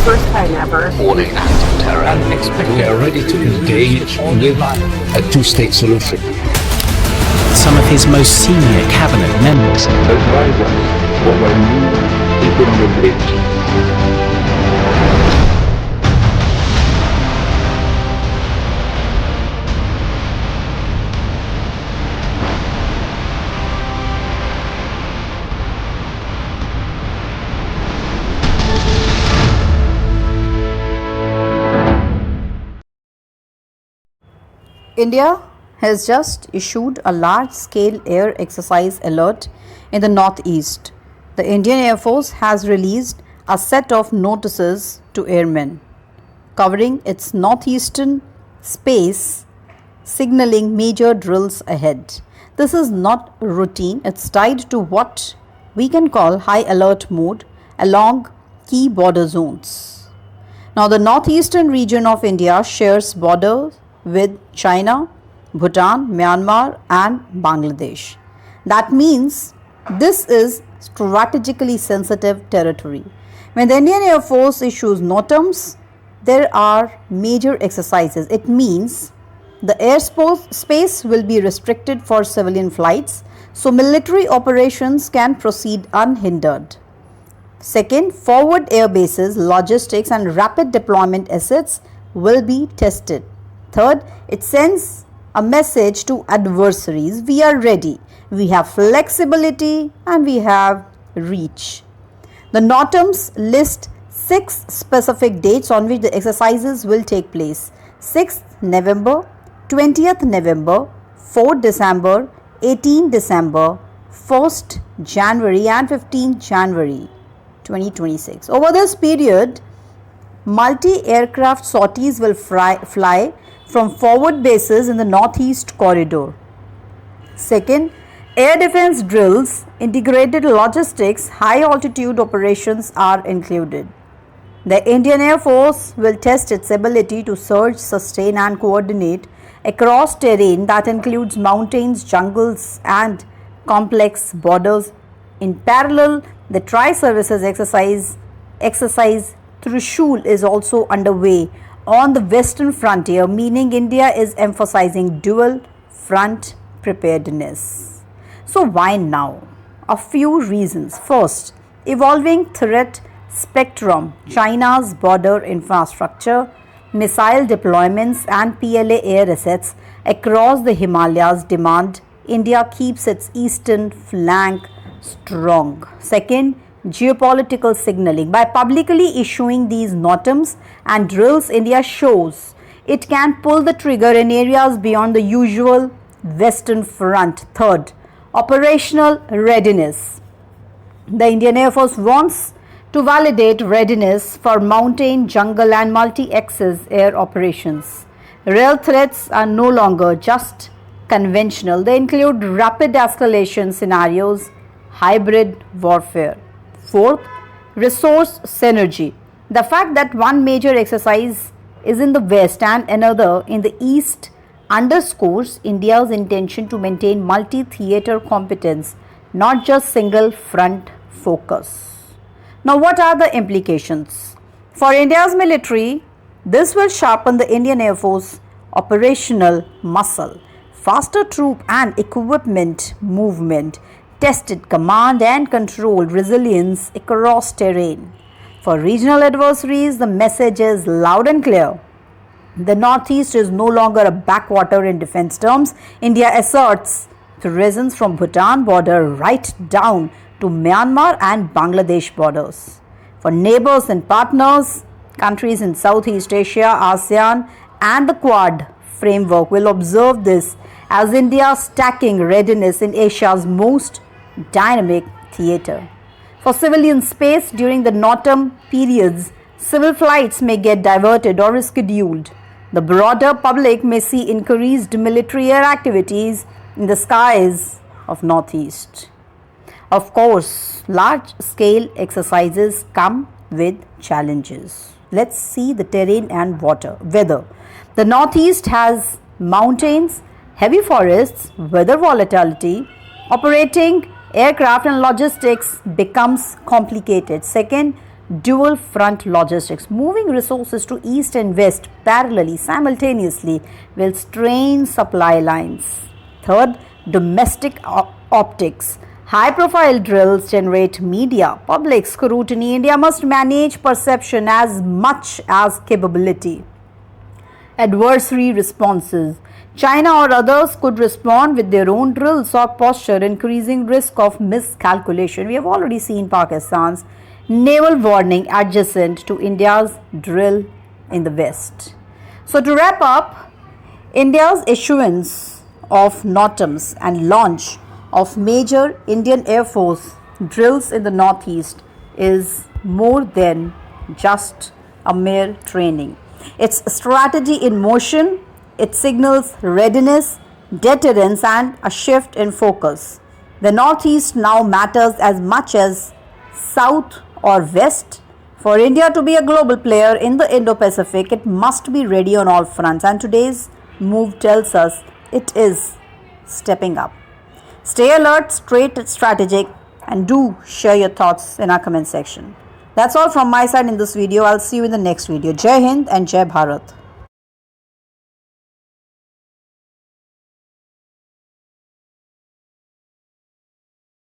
first time ever. Warning acts of terror. We are ready to engage with a two-state solution. Some of his most senior cabinet members. Advise us what our new economic is. India has just issued a large-scale air exercise alert in the northeast. The Indian Air Force has released a set of notices to airmen covering its northeastern space, signaling major drills ahead. This is not routine, it's tied to what we can call high alert mode along key border zones. Now, the northeastern region of India shares borders with China, Bhutan, Myanmar and Bangladesh. That means this is strategically sensitive territory. When the Indian Air Force issues NOTAMs, there are major exercises. It means the airspace will be restricted for civilian flights, so military operations can proceed unhindered. Second, forward air bases, logistics and rapid deployment assets will be tested. Third, it sends a message to adversaries: we are ready, we have flexibility and we have reach. The NOTAMs list 6 specific dates on which the exercises will take place: 6th November, 20th November, 4th December, 18th December, 1st January and 15th January 2026. Over this period, multi-aircraft sorties will fly from forward bases in the northeast corridor. Second, air defense drills, integrated logistics, high altitude operations are included. The Indian Air Force will test its ability to surge, sustain and coordinate across terrain that includes mountains, jungles and complex borders. In parallel, the Tri-Services exercise Trishul is also underway on the western frontier, meaning India is emphasizing dual front preparedness. So why now? A few reasons. First, evolving threat spectrum, China's border infrastructure, missile deployments and PLA air assets across the Himalayas demand India keeps its eastern flank strong. Second, geopolitical signaling. By publicly issuing these NOTAMs and drills, India shows it can pull the trigger in areas beyond the usual western front. Third, operational readiness. The Indian Air Force wants to validate readiness for mountain, jungle and multi-axis air operations. Real threats are no longer just conventional. They include rapid escalation scenarios, hybrid warfare. Fourth, resource synergy. The fact that one major exercise is in the west and another in the east underscores India's intention to maintain multi-theater competence, not just single front focus. Now, what are the implications? For India's military, this will sharpen the Indian Air Force operational muscle, faster troop and equipment movement, tested command and control resilience across terrain. For regional adversaries, the message is loud and clear. The Northeast is no longer a backwater in defense terms. India asserts presence from Bhutan border right down to Myanmar and Bangladesh borders. For neighbors and partners, countries in Southeast Asia, ASEAN and the Quad framework will observe this as India's stacking readiness in Asia's most dynamic theater. For civilian space, during the NOTAM periods, civil flights may get diverted or rescheduled. The broader public may see increased military air activities in the skies of Northeast. Of course, large-scale exercises come with challenges. Let's see the terrain and weather. The Northeast has mountains, heavy forests, weather volatility. Operating aircraft and logistics becomes complicated. Second, dual front logistics. Moving resources to east and west parallelly, simultaneously, will strain supply lines. Third, domestic optics. High profile drills generate media, public scrutiny. India must manage perception as much as capability. Adversary responses. China or others could respond with their own drills or posture, increasing risk of miscalculation. We have already seen Pakistan's naval warning adjacent to India's drill in the west. So to wrap up, India's issuance of NOTAMs and launch of major Indian Air Force drills in the northeast is more than just a mere training. It's strategy in motion. It signals readiness, deterrence, and a shift in focus. The northeast now matters as much as south or west. For India to be a global player in the Indo-Pacific, it must be ready on all fronts, and today's move tells us it is stepping up. Stay alert, strategic, and do share your thoughts in our comment section. That's all from my side in this video. I'll see you in the next video. Jai Hind and Jai Bharat.